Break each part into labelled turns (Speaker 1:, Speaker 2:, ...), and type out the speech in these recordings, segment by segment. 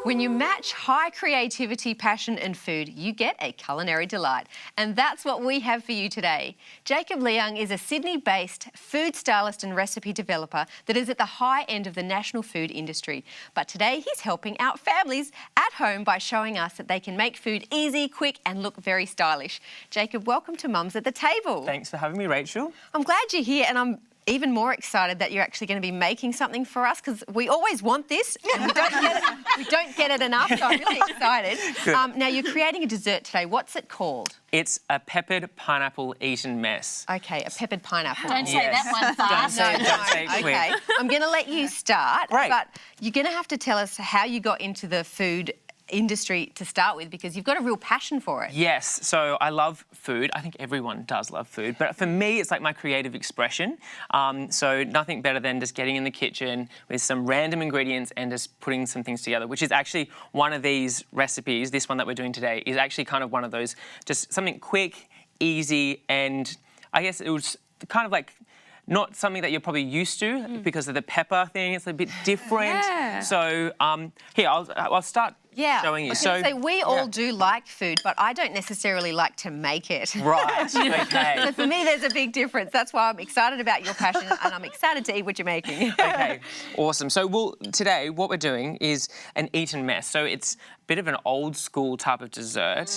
Speaker 1: When you match high creativity, passion and food, you get a culinary delight. And that's what we have for you today. Jacob Leung is a Sydney-based food stylist and recipe developer that is at the high end of the national food industry. But today he's helping out families at home by showing us that they can make food easy, quick and look very stylish. Jacob, welcome to Mums at the Table.
Speaker 2: Thanks for having me, Rachel.
Speaker 1: I'm glad you're here, and I'm even more excited that you're actually going to be making something for us, because we always want this and we don't get it enough, so I'm really excited. Now, you're creating a dessert today. What's it called?
Speaker 2: It's a Peppered Pineapple Eton Mess.
Speaker 1: Okay, a peppered pineapple.
Speaker 3: Don't say that one fast.
Speaker 2: Don't say it quick.
Speaker 1: Okay, I'm going to let you start,
Speaker 2: Right.
Speaker 1: but you're going to have to tell us how you got into the food industry to start with, because you've got a real passion for it.
Speaker 2: Yes, so I love food. I think everyone does love food, but for me, it's like my creative expression. So nothing better than just getting in the kitchen with some random ingredients and just putting some things together, which is actually one of these recipes. This one that we're doing today is actually kind of one of those, just something quick, easy, and I guess it was kind of like not something that you're probably used to because of the pepper thing. It's a bit different.
Speaker 1: Yeah.
Speaker 2: So here, I'll start showing you.
Speaker 1: I was going to say, we all do like food, but I don't necessarily like to make it.
Speaker 2: Right, okay.
Speaker 1: So for me, there's a big difference. That's why I'm excited about your passion and I'm excited to eat what you're making.
Speaker 2: Okay, awesome. So today what we're doing is an Eton Mess. So it's a bit of an old school type of dessert.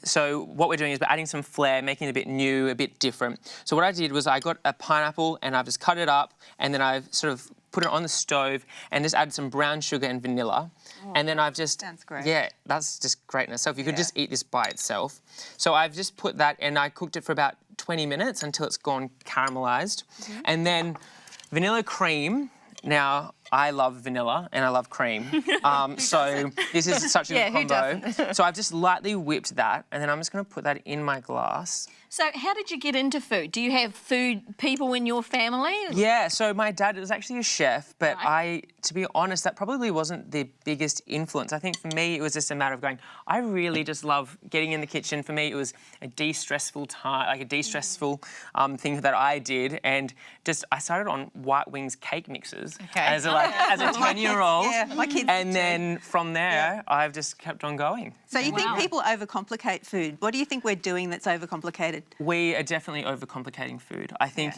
Speaker 2: So what we're doing is we're adding some flair, making it a bit new, a bit different. So what I did was I got a pineapple and I've just cut it up, and then I've sort of put it on the stove and just added some brown sugar and vanilla. And then I've just...
Speaker 3: Sounds great.
Speaker 2: Yeah, that's just great in itself. You could just eat this by itself. So I've just put that, and I cooked it for about 20 minutes until it's gone caramelised. And then vanilla cream. Now, I love vanilla and I love cream. So this is such a good combo. So I've just lightly whipped that, and then I'm just going to put that in my glass.
Speaker 3: So how did you get into food? Do you have food people in your family?
Speaker 2: Yeah, so my dad was actually a chef, but to be honest, that probably wasn't the biggest influence. I think for me, it was just a matter of going, I really just love getting in the kitchen. For me, it was a de-stressful time, like a de-stressful thing that I did. And just, I started on White Wings cake mixes as a 10-year-old.
Speaker 4: Yeah, my kids
Speaker 2: And
Speaker 4: do.
Speaker 2: then from there, I've just kept on going.
Speaker 4: So you think people overcomplicate food? What do you think we're doing that's overcomplicated?
Speaker 2: We are definitely overcomplicating food. I think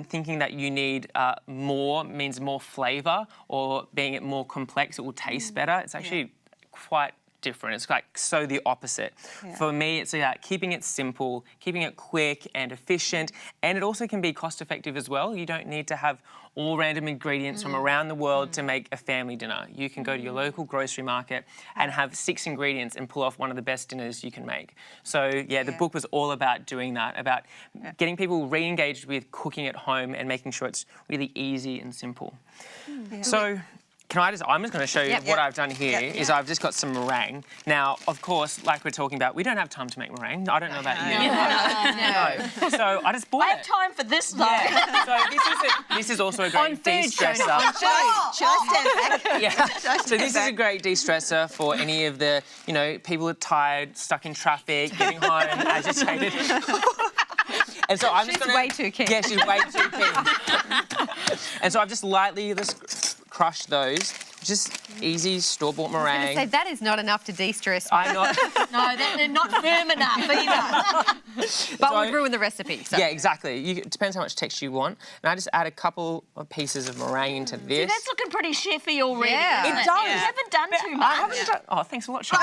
Speaker 2: thinking that you need more means more flavour, or being it more complex, it will taste better. It's actually quite different. It's like so the opposite. For me, it's about keeping it simple, keeping it quick and efficient, and it also can be cost effective as well. You don't need to have all random ingredients from around the world to make a family dinner. You can go to your local grocery market and have 6 ingredients and pull off one of the best dinners you can make. So the book was all about doing that, about getting people re-engaged with cooking at home and making sure it's really easy and simple. So I'm just going to show you what I've done here is I've just got some meringue. Now, of course, like we're talking about, we don't have time to make meringue. I don't know about you. No. So I just bought
Speaker 3: I have time for this though.
Speaker 2: So this is also a great de-stressor.
Speaker 4: Should I stand back?
Speaker 2: So this is a great de-stressor for any of the, people who are tired, stuck in traffic, getting home, agitated. And so I'm just going to...
Speaker 1: way too keen.
Speaker 2: Yeah, she's way too keen. And so I've just lightly crushed those. Just easy store-bought meringue.
Speaker 1: I was going to say, that is not enough to de-stress.
Speaker 2: I know.
Speaker 3: No, they're not firm enough either.
Speaker 1: But would ruin the recipe. So.
Speaker 2: Yeah, exactly. It depends how much texture you want. And I just add a couple of pieces of meringue into this.
Speaker 3: See, that's looking pretty chefy already.
Speaker 1: Yeah.
Speaker 3: Isn't
Speaker 2: It does.
Speaker 3: You haven't done too much.
Speaker 2: I haven't done... Oh, thanks a lot, Sean.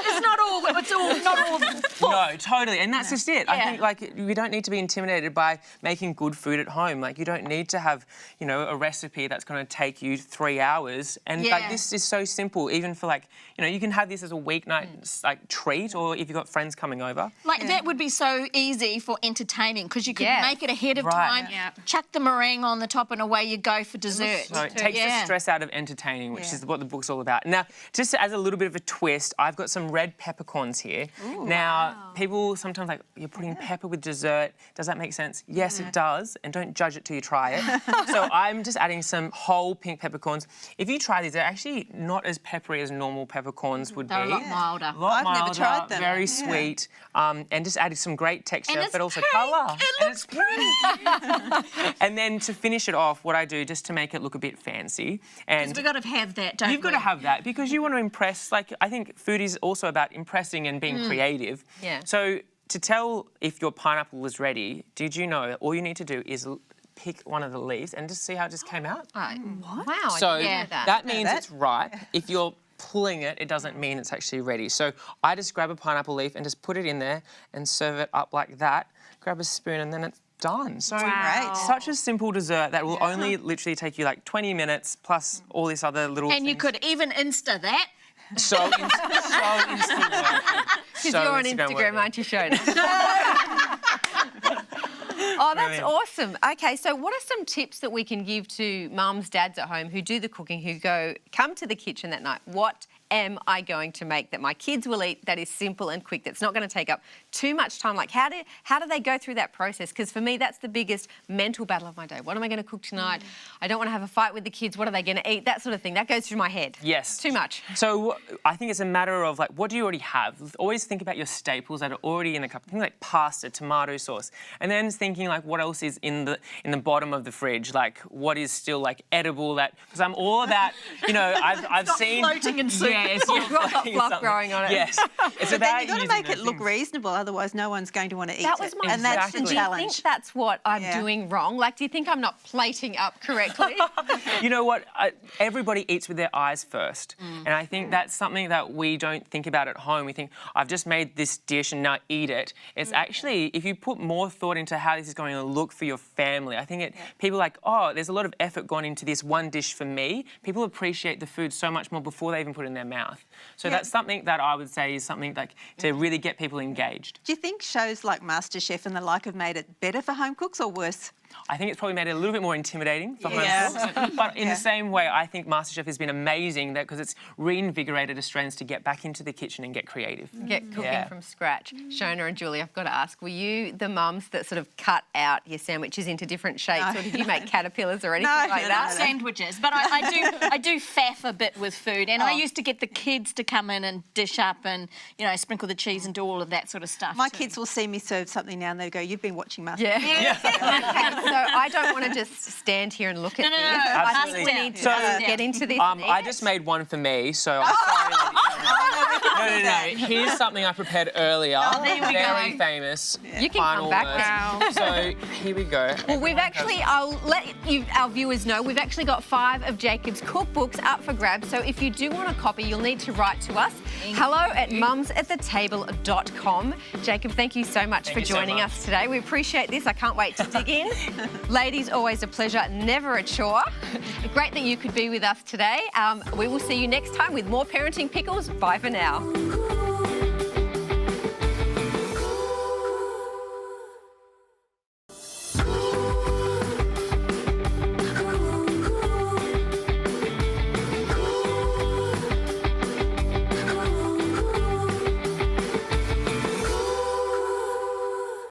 Speaker 3: It's not all full.
Speaker 2: No, totally. And that's just it. I think, we don't need to be intimidated by making good food at home. Like, you don't need to have, a recipe that's going to take you 3 hours. And, this is so simple, even for, you can have this as a weeknight, treat, or if you've got friends coming over.
Speaker 3: That would be so easy for entertaining, because you could make it ahead of time, chuck the meringue on the top, and away you go for dessert.
Speaker 2: So it takes the stress out of entertaining, which is what the book's all about. Now, just as a little bit of a twist, I've got some red peppercorns here. Now, people sometimes you're putting pepper with dessert. Does that make sense? Yes, it does. And don't judge it till you try it. So I'm just adding some whole pink peppercorns. If you try these, they're actually not as peppery as normal peppercorns would
Speaker 3: They're
Speaker 2: be.
Speaker 3: a lot milder.
Speaker 4: I've never tried them.
Speaker 2: Very sweet, and just added some great texture,
Speaker 3: And
Speaker 2: but also
Speaker 3: pink.
Speaker 2: colour.
Speaker 3: It looks
Speaker 2: pretty. And then to finish it off, what I do just to make it look a bit fancy, and
Speaker 3: We've got to have that, don't we?
Speaker 2: you've got to have that because you want to impress. Like, I think food is also about impressing and being creative.
Speaker 1: Yeah.
Speaker 2: So to tell if your pineapple is ready, did you know all you need to do is pick one of the leaves and just see how it just came out?
Speaker 1: Wow,
Speaker 2: So
Speaker 1: I didn't know that.
Speaker 2: that means it's ripe. If you're pulling it, it doesn't mean it's actually ready. So I just grab a pineapple leaf and just put it in there and serve it up like that. Grab a spoon and then it's done. So such a simple dessert that will only literally take you like 20 minutes plus all this other little
Speaker 3: And
Speaker 2: things.
Speaker 3: you could even Insta that.
Speaker 2: So instant working.
Speaker 1: Because you're on Instagram, aren't you, Shona? Oh, that's
Speaker 2: Brilliant.
Speaker 1: awesome. Okay, so what are some tips that we can give to mums, dads at home who do the cooking, who come to the kitchen that night? What am I going to make that my kids will eat that is simple and quick, that's not going to take up too much time? Like, how do they go through that process? Because for me, that's the biggest mental battle of my day. What am I going to cook tonight? I don't want to have a fight with the kids. What are they going to eat? That sort of thing. That goes through my head.
Speaker 2: Yes.
Speaker 1: Too much.
Speaker 2: So I think it's a matter of, like, what do you already have? Always think about your staples that are already in the cup. Things like pasta, tomato sauce. And then thinking, like, what else is in the bottom of the fridge? Like, what is still, like, edible? Because I'm all about, you know, I've seen...
Speaker 3: floating in soup.
Speaker 2: Yes,
Speaker 1: You've got fluff growing on it.
Speaker 2: Yes. It's
Speaker 4: But
Speaker 2: about
Speaker 4: then you've got to
Speaker 2: using
Speaker 4: make
Speaker 2: those
Speaker 4: it look
Speaker 2: things.
Speaker 4: reasonable, otherwise no one's going to want to eat
Speaker 1: That was
Speaker 4: it.
Speaker 1: my
Speaker 4: And that's the
Speaker 2: Exactly.
Speaker 1: Do you
Speaker 4: challenge.
Speaker 1: think that's what I'm
Speaker 4: Yeah.
Speaker 1: doing wrong? Like, do you think I'm not plating up correctly?
Speaker 2: You know what? Everybody eats with their eyes first. And I think that's something that we don't think about at home. We think, I've just made this dish and now eat it. It's actually, if you put more thought into how this is going to look for your family, I think people are like, oh, there's a lot of effort gone into this one dish for me. People appreciate the food so much more before they even put it in their mouth. So that's something that I would say is something like to really get people engaged.
Speaker 4: Do you think shows like MasterChef and the like have made it better for home cooks or worse?
Speaker 2: I think it's probably made it a little bit more intimidating for
Speaker 4: Yeah.
Speaker 2: home cooks. But in the same way, I think MasterChef has been amazing because it's reinvigorated Australians to get back into the kitchen and get creative.
Speaker 1: Get cooking from scratch. Shona and Julie, I've got to ask, were you the mums that sort of cut out your sandwiches into different shapes, or did you make caterpillars or anything like that?
Speaker 3: Sandwiches, but I do faff a bit with food, and I used to get the kids to come in and dish up and, you know, sprinkle the cheese and do all of that sort of stuff.
Speaker 4: My
Speaker 3: too.
Speaker 4: kids will see me serve something now and they go, you've been watching MasterChef.
Speaker 1: Yeah. Okay, so I don't want to just stand here and look at this. I think we need to get into this.
Speaker 2: I just made one for me, so I'm sorry. No. Here's something I prepared earlier.
Speaker 3: there we
Speaker 2: Very
Speaker 3: go.
Speaker 2: famous.
Speaker 1: You can
Speaker 2: Final
Speaker 1: come back
Speaker 2: words.
Speaker 1: now.
Speaker 2: So here we go.
Speaker 1: Well, we've actually, I'll let our viewers know, we've actually got 5 of Jacob's cookbooks up for grabs. So if you do want a copy, you'll need to write to us. hello@mumsathetable.com. Jacob, thank you so much for joining us today. We appreciate this. I can't wait to dig in. Ladies, always a pleasure, never a chore. Great that you could be with us today. We will see you next time with more Parenting Pickles. Bye for now.